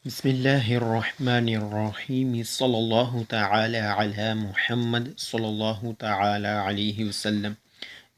بسم اللہ الرحمن الرحیم صلی اللہ تعالی علی محمد صلی اللہ تعالی علیہ وسلم۔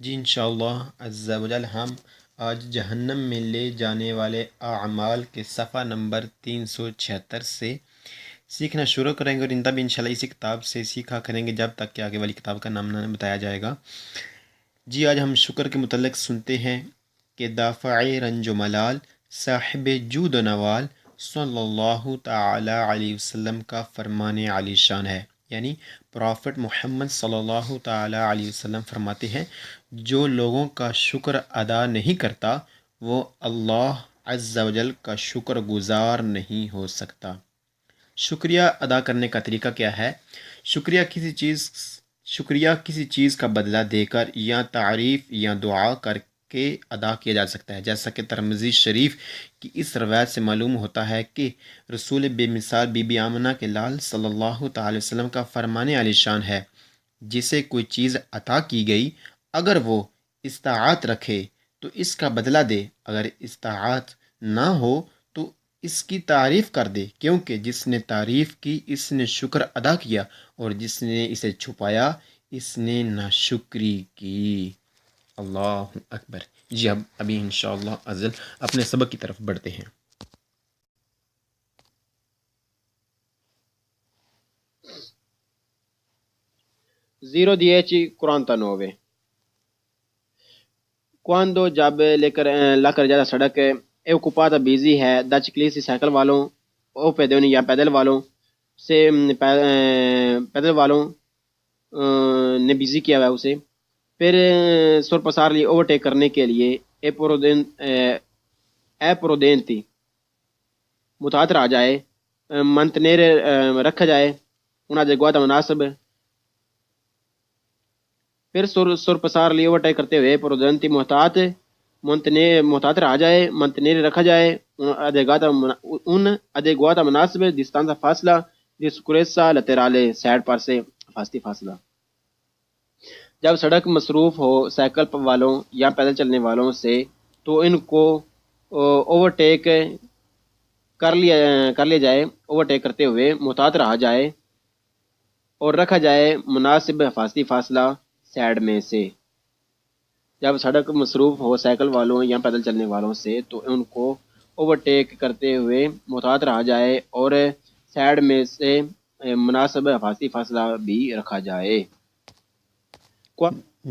جی انشاءاللہ عز و جل ہم آج جہنم میں لے جانے والے اعمال کے صفحہ نمبر 376 سے سیکھنا شروع کریں گے، اور اندہ بھی انشاءاللہ اسی کتاب سے سیکھا کریں گے جب تک کہ آگے والی کتاب کا نام نہ بتایا جائے گا۔ جی آج ہم شکر کے متعلق سنتے ہیں کہ دافع رنج و ملال، صاحب جود و نوال صلی اللہ تعالی علیہ وسلم کا فرمان علی شان ہے، یعنی پرافٹ محمد صلی اللہ تعالی علیہ وسلم فرماتے ہیں جو لوگوں کا شکر ادا نہیں کرتا وہ اللہ عز و جل کا شکر گزار نہیں ہو سکتا۔ شکریہ ادا کرنے کا طریقہ کیا ہے؟ شکریہ کسی چیز کا بدلہ دے کر یا تعریف یا دعا کر کے ادا کیا جا سکتا ہے، جیسا کہ ترمذی شریف کی اس روایت سے معلوم ہوتا ہے کہ رسول بے مثال بی بی آمنہ کے لال صلی اللہ تعالی وسلم کا فرمان علی شان ہے، جسے کوئی چیز عطا کی گئی اگر وہ استطاعت رکھے تو اس کا بدلہ دے، اگر استطاعت نہ ہو تو اس کی تعریف کر دے، کیونکہ جس نے تعریف کی اس نے شکر ادا کیا، اور جس نے اسے چھپایا اس نے ناشکری کی۔ اللہ اکبر۔ جی اب ابھی انشاءاللہ عزل اپنے سبق کی طرف بڑھتے ہیں۔ 10 49 Quando جب la carreggiata سڑک è occupata busy ہے da ciclisti سائیکل والوں او پیدلوں یا پیدل والوں سے پیدل والوں نے بزی کیا ہوا ہے اسے، پھر سورپسارلی اوورٹیک کرنے کے لیے اے پرودینتی متعطر آ جائے، منتنیر رکھا جائے una adeguata مناسب، پھر سرپسار لی اوورٹیک کرتے ہوئے پرودنتی محتاط رہا جائے، منتنیر رکھا جائے ان ادیگواتا مناسب distanza فاصلہ di sicurezza laterale سائڈ پر سے حفاظتی فاصلہ۔ جب سڑک مصروف ہو سائیکل والوں یا پیدل چلنے والوں سے تو ان کو اوورٹیک کر لیا جائے، اوورٹیک کرتے ہوئے محتاط رہا جائے اور رکھا جائے مناسب حفاظتی فاصلہ سائڈ میں سے۔ جب سڑک مصروف ہو سائیکل والوں یا پیدل چلنے والوں سے تو ان کو اوورٹیک کرتے ہوئے محتاط رہا جائے اور سائڈ میں سے مناسب حفاظتی فاصلہ بھی رکھا جائے۔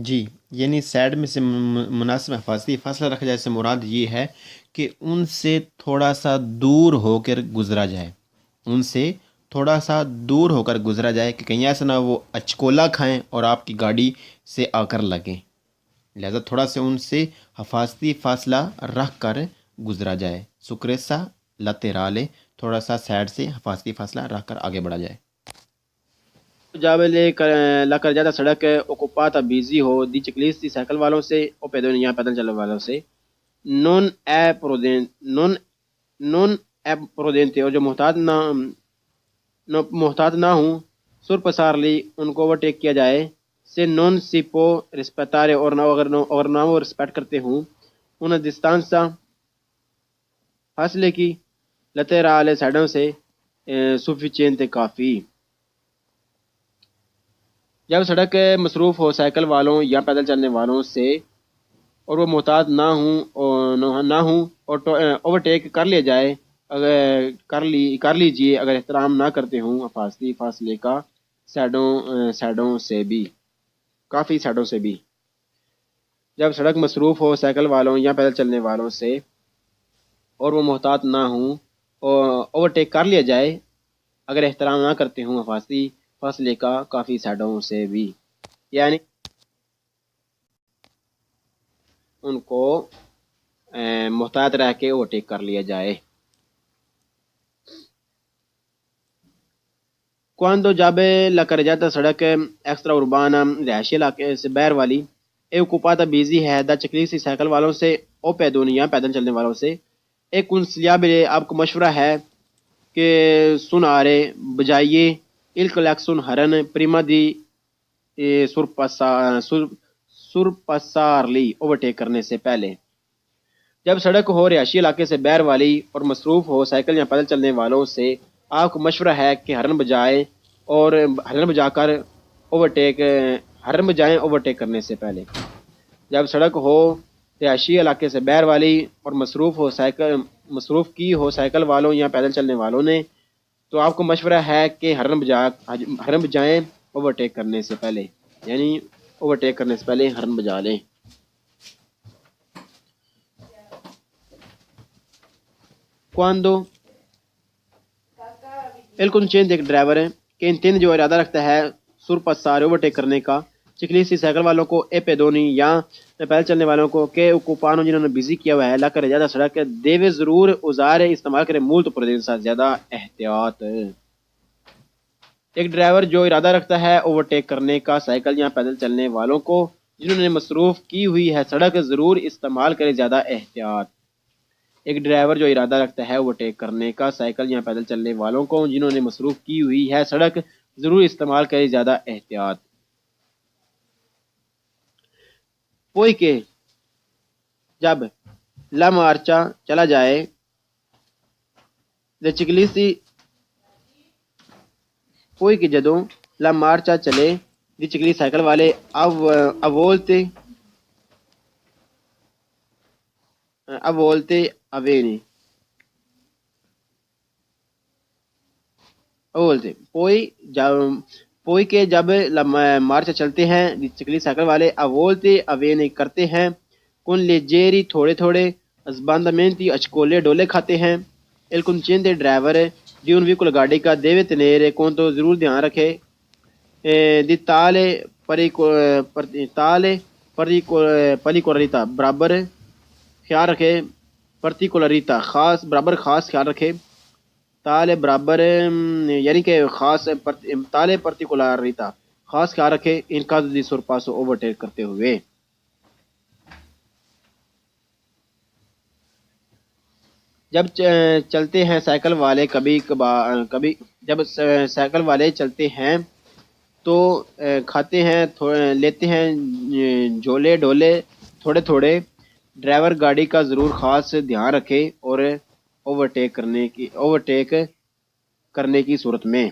جی یعنی سائڈ میں سے مناسب حفاظتی فاصلہ رکھا جائے سے مراد یہ ہے کہ ان سے تھوڑا سا دور ہو کر گزرا جائے، ان سے تھوڑا سا دور ہو کر گزرا جائے کہ کہیں ایسا نہ وہ اچکولا کھائیں اور آپ کی گاڑی سے آ کر لگیں، لہذا تھوڑا سے ان سے حفاظتی فاصلہ رکھ کر گزرا جائے۔ سکریسا لاترالے، تھوڑا سا سائڈ سے حفاظتی فاصلہ رکھ کر آگے بڑھا جائے۔ جب لا کر جاتا سڑک اوکوپاتا بیزی ہو دی چکلیستی سائیکل والوں سے او پیدل یا پیدل چلنے والوں سے نون اے پرودینتے اور جو محتاط نہ ہوں سرپسارلی ان کو اوورٹیک کیا جائے، سے نون سی پو رسپیتارے اور نہ وہ رسپیکٹ کرتے ہوں ان دستانسا فاصلے کی لترالے سائڈوں سے سفیچینتے کافی۔ جب سڑک مصروف ہو سائیکل والوں یا پیدل چلنے والوں سے اور وہ محتاط نہ ہوں اور اوورٹیک کر لیا جائے کر لیجیے اگر احترام نہ کرتے ہوں حفاظتی فاصلے کا سائڈوں سے بھی کافی سائڈوں سے بھی۔ جب سڑک مصروف ہو سائیکل والوں یا پیدل چلنے والوں سے اور وہ محتاط نہ ہوں اور اوورٹیک کر لیا جائے اگر احترام نہ کرتے ہوں حفاظتی فاصلے کا کافی سائڈوں سے بھی، یعنی ان کو محتاط رہ کے اوورٹیک کر لیا جائے۔ Quando جب la carreggiata سڑک ایکسٹرا اربانا رہائشی علاقے سے باہر والی اے اوکوپاتا بیزی ہے دا چکلیستی سائیکل والوں سے او پیدون یا پیدل چلنے والوں سے، ایک کنسلیابلے آپ کو مشورہ ہے کہ سنارے بجائیے il clacson ہرن prima di sorpassarli اوورٹیک کرنے سے پہلے۔ جب سڑک ہو رہائشی علاقے سے باہر والی اور مصروف ہو سائیکل یا پیدل چلنے والوں سے، آپ کو مشورہ ہے کہ ہارن بجا کر ہارن بجائیں اوورٹیک کرنے سے پہلے۔ جب سڑک ہو رہائشی علاقے سے باہر والی اور مصروف کی ہو سائیکل والوں یا پیدل چلنے والوں نے، تو آپ کو مشورہ ہے کہ ہارن بجائیں اوورٹیک کرنے سے پہلے، یعنی اوورٹیک کرنے سے پہلے ہارن بجا لیں۔ Cuando el conducente ایک ڈرائیور ہے کہ انتین جو ارادہ رکھتا ہے سر پسار اوورٹیک کرنے کا، چکلیسی سائیکل والوں کو اے پیدونی یا پیدل چلنے والوں کو کہ اوکوپانو جنہوں نے بزی کیا ہوا ہے لا کر زیادہ سڑک دیوے ضرور اوزار استعمال کرے مولت پروڈنسا زیادہ احتیاط۔ ایک ڈرائیور جو ارادہ رکھتا ہے اوورٹیک کرنے کا سائیکل یا پیدل چلنے والوں کو جنہوں نے مصروف کی ہوئی ہے سڑک ضرور استعمال کرے زیادہ احتیاط۔ ایک ڈرائیور جو ارادہ رکھتا ہے اوورٹیک کرنے کا سائیکل یا پیدل چلنے والوں کو جنہوں نے مصروف کی ہوئی ہے سڑک ضرور استعمال کرے زیادہ احتیاط۔ پوئی کے جب لا مارچا چلا جائے دے چکلیسی پوئی کے جدوں لا مارچا چلے دی چکلی سائیکل والے اولتے اوینی اولتے پوئی کے جب مارچ چلتے ہیں چکلی سائیکل والے اولتے اوینے کرتے ہیں کن لیجیری تھوڑے تھوڑے ازباندامنتی اچکولے ڈولے کھاتے ہیں el conducente driver di un veicolo گاڑی کا deve tenere conto ضرور دھیان رکھے di tale particolarità برابر خیال رکھے پرٹیکولریتا برابر خاص خیال رکھے تالے برابر یعنی کہ تالے پرٹیکولاریتا خاص خیال رکھے ان کا دی سرپاسو اوورٹیک کرتے ہوئے۔ جب چلتے ہیں سائیکل والے جب سائیکل والے چلتے ہیں تو کھاتے ہیں لیتے ہیں جھولے ڈولے تھوڑے تھوڑے، ڈرائیور گاڑی کا ضرور خاص دھیان رکھے اور اوورٹیک کرنے کی صورت میں۔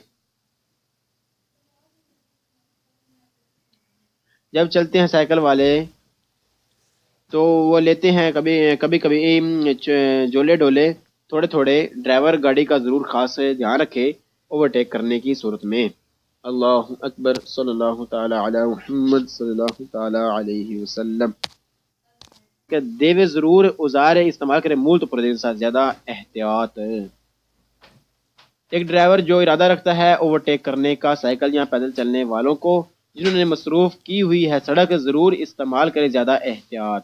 جب چلتے ہیں سائیکل والے تو وہ لیتے ہیں کبھی جولے ڈولے تھوڑے تھوڑے، ڈرائیور گاڑی کا ضرور خاص دھیان رکھے اوورٹیک کرنے کی صورت میں۔ اللہ اکبر، صلی اللہ تعالی علی محمد صلی اللہ تعالی علیہ وسلم۔ کہ دیوے ضرور اوزار استعمال کرے مولت پروڈنسا زیادہ احتیاط۔ ایک ڈرائیور جو ارادہ رکھتا ہے اوورٹیک کرنے کا سائیکل یا پیدل چلنے والوں کو جنہوں نے مصروف کی ہوئی ہے سڑک ضرور استعمال کرے زیادہ احتیاط۔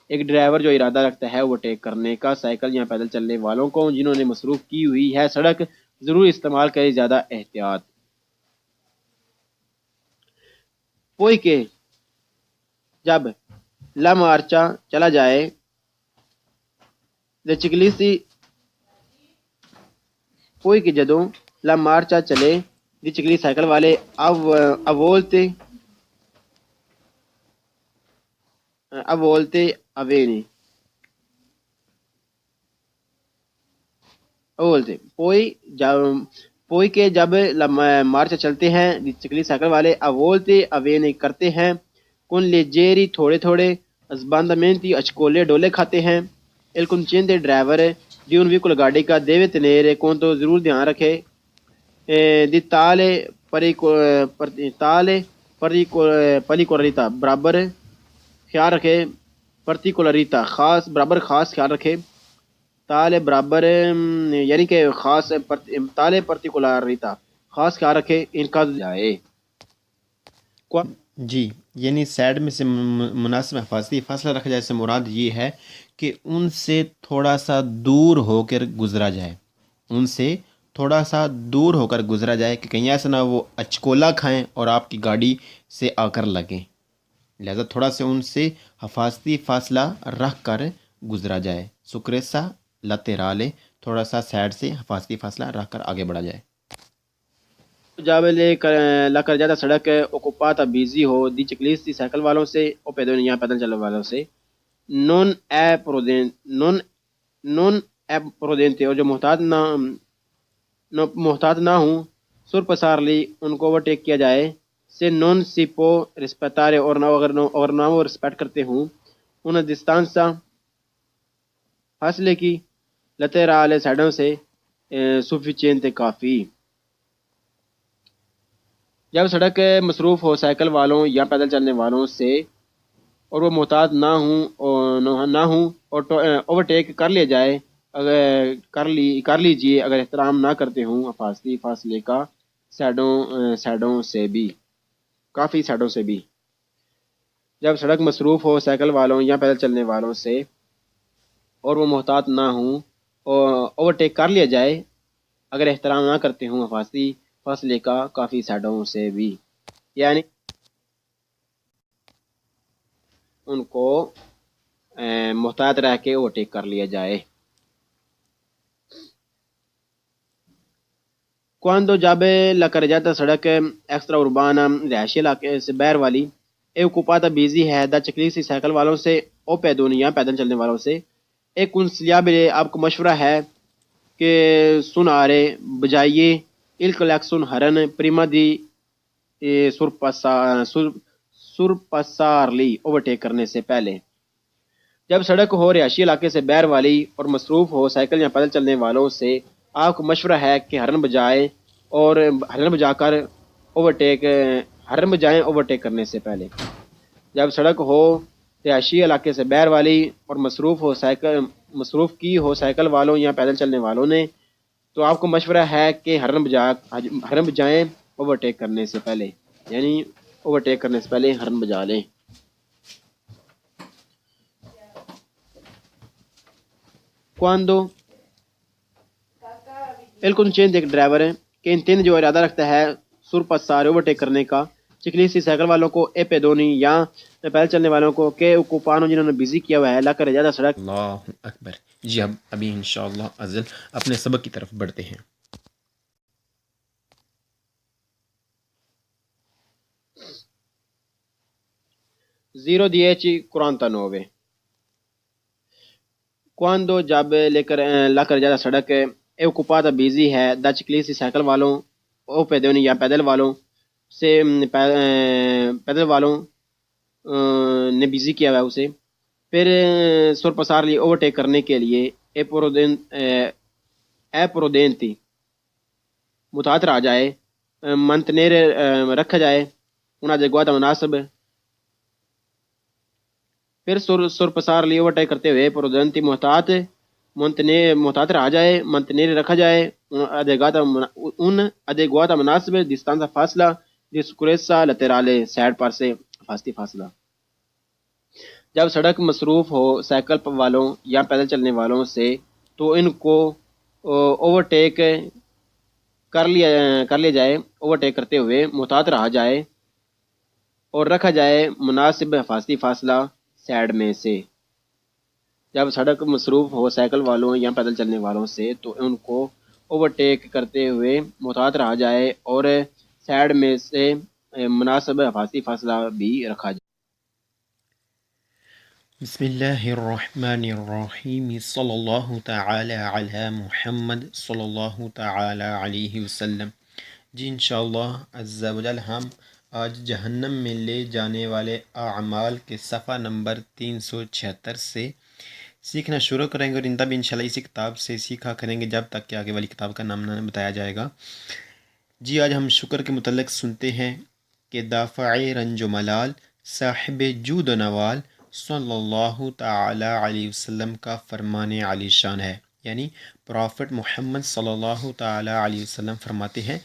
ایک ڈرائیور جو ارادہ رکھتا ہے اوورٹیک کرنے کا سائیکل یا پیدل چلنے والوں کو جنہوں نے مصروف کی ہوئی ہے سڑک ضرور استعمال کرے زیادہ احتیاط۔ پوئی کے جب لا مارچا چلا جائے دے چکلیسی پوئی کے جدوں لا مارچا چلے دی چکلی سائیکل والے اولتے اوینی اولتے پوئی کے جب مارچ چلتے ہیں چکلی سائیکل والے اولتے اوینے کرتے ہیں کن لیجیری تھوڑے تھوڑے ازباندامنتی اچکولے ڈولے کھاتے ہیں el conducente driver di un veicolo گاڑی کا deve tenere conto ضرور دھیان رکھے di tale particolarità برابر خیال رکھے پرٹیکولریتا برابر خاص خیال رکھے تالے برابر یعنی کہ تالے پرٹیکولاریتا خاص خیال رکھے ان کا جائے۔ جی، یعنی سائڈ میں سے مناسب حفاظتی فاصلہ رکھا جائے سے مراد یہ ہے کہ ان سے تھوڑا سا دور ہو کر گزرا جائے، ان سے تھوڑا سا دور ہو کر گزرا جائے کہ کہیں ایسا نہ وہ اچکولا کھائیں اور آپ کی گاڑی سے آ کر لگیں، لہذا تھوڑا سا ان سے حفاظتی فاصلہ رکھ کر گزرا جائے۔ سکریسا لاترالے، تھوڑا سا سائڈ سے حفاظتی فاصلہ رکھ کر آگے بڑھا جائے۔ جب لا کر زیادہ سڑک اوکوپاتا بیزی ہو دی چکلیسی سائیکل والوں سے او پیدل چلنے والوں سے نون اے پرودینتے، اور جو محتاط نہ ہوں، سر پسار لی ان کو اوورٹیک کیا جائے، سے نون سیپو رسپیتارے، اور نہ وہ رسپیکٹ کرتے ہوں، una distanza فاصلے کی laterale سائڈوں سے sufficiente کافی. جب سڑک مصروف ہو سائیکل والوں یا پیدل چلنے والوں سے، اور وہ محتاط نہ ہوں اور اوورٹیک کر لیا جائے، اگر کر لیجیے اگر احترام نہ کرتے ہوں حفاظتی فاصلے کا سائڈوں سے بھی، کافی سائڈوں سے بھی. جب سڑک مصروف ہو سائیکل والوں یا پیدل چلنے والوں سے، اور وہ محتاط نہ ہوں اور اوورٹیک کر لیا جائے، اگر احترام نہ کرتے ہوں حفاظتی فاصلے کا کافی سائڈوں سے بھی، یعنی ان کو محتاط رہ کے اوورٹیک کر لیا جائے. Cuando جب la carreggiata سڑک ایکسٹرا اربانا رہائشی علاقے سے باہر والی اے اوکوپاتا بیزی ہے دا چکلیسی سائیکل والوں سے او پیدونی یا پیدل چلنے والوں سے، ایک کنسلیابلے آپ کو مشورہ ہے کہ سنارے بجائیے il clacson ہرن پریما دی سرپسارلی اوورٹیک کرنے سے پہلے. جب سڑک ہو رہائشی علاقے سے باہر والی اور مصروف ہو سائیکل یا پیدل چلنے والوں سے، آپ کو مشورہ ہے کہ ہرن بجائیں اوورٹیک کرنے سے پہلے. جب سڑک ہو رہائشی علاقے سے باہر والی اور مصروف کی ہو سائیکل والوں یا پیدل چلنے والوں نے، تو آپ کو مشورہ ہے کہ ہرن بجائیں اوورٹیک کرنے سے پہلے، یعنی اوورٹیک کرنے سے پہلے ہرن بجا لیں. Cuando el conducente ایک ڈرائیور ہے کہ انتین جو ارادہ رکھتا ہے سر پسارے اوورٹیک کرنے کا، چکلیسی سائیکل والوں کو اے پیدونی یا پیدل چلنے والوں کو کہ اوکوپانو جنہوں نے بزی کیا ہوا ہے لا کر زیادہ سڑک. اللہ اکبر. جی ابھی انشاءاللہ عزل اپنے سبق کی طرف بڑھتے ہیں. زیرو 10:49. Quando جب لا کر زیادہ سڑک اے اوکوپاتا بیزی ہے دا چکلیسی سائیکل والوں او پیدونی یا پیدل والوں نے بزی کیا ہوا ہے اسے، پھر سرپسار لی اوورٹیک کرنے کے لیے اے پرودینتی متعطر آ جائے، منتنیر رکھا جائے انہا جگواتا مناسب. پھر سرپسار لی اوورٹیک کرتے ہوئے پرودینتی محتاط آ جائے، منتنیر رکھا جائے ان ادیگواتا مناسب distanza فاصلہ di sicurezza laterale سائڈ پر سے حفاظتی فاصلہ. جب سڑک مصروف ہو سائیکل والوں یا پیدل چلنے والوں سے، تو ان کو اوورٹیک کر لیا جائے، اوورٹیک کرتے ہوئے محتاط رہا جائے اور رکھا جائے مناسب حفاظتی فاصلہ سائڈ میں سے. جب سڑک مصروف ہو سائیکل والوں یا پیدل چلنے والوں سے، تو ان کو اوورٹیک کرتے ہوئے محتاط رہا جائے اور سائڈ میں سے مناسب حفاظتی فاصلہ بھی رکھا جائے. بسم اللہ الرحمن الرحیم. صلی اللہ تعالی علی محمد صلی اللہ تعالی علیہ وسلم. جی انشاءاللہ عز و جل ہم آج جہنم میں لے جانے والے اعمال کے صفحہ نمبر 376 سے سیکھنا شروع کریں گے، اور اندہ بھی انشاءاللہ اسی کتاب سے سیکھا کریں گے جب تک کہ آگے والی کتاب کا نام نہ بتایا جائے گا. جی آج ہم شکر کے متعلق سنتے ہیں کہ دافع رنج و ملال، صاحب جود و نوال صلی اللہ تعالی علیہ وسلم کا فرمان علی شان ہے. یعنی پرافٹ محمد صلی اللہ تعالی علیہ وسلم فرماتے ہیں،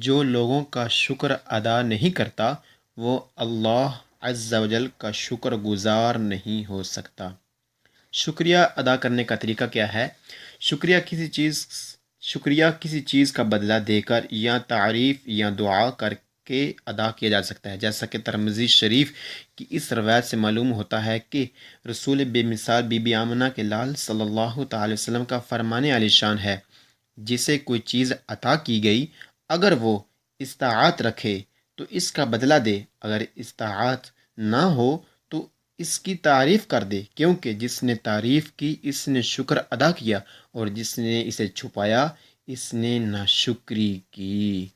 جو لوگوں کا شکر ادا نہیں کرتا وہ اللہ عز و جل کا شکر گزار نہیں ہو سکتا. شکریہ ادا کرنے کا طریقہ کیا ہے؟ شکریہ کسی چیز کا بدلہ دے کر یا تعریف یا دعا کر کے ادا کیا جا سکتا ہے، جیسا کہ ترمذی شریف کی اس روایت سے معلوم ہوتا ہے کہ رسول بے مثال بی بی آمنہ کے لال صلی اللہ تعالی وسلم کا فرمان علی شان ہے، جسے کوئی چیز عطا کی گئی اگر وہ استطاعت رکھے تو اس کا بدلہ دے، اگر استطاعت نہ ہو تو اس کی تعریف کر دے، کیونکہ جس نے تعریف کی اس نے شکر ادا کیا، اور جس نے اسے چھپایا اس نے ناشکری کی۔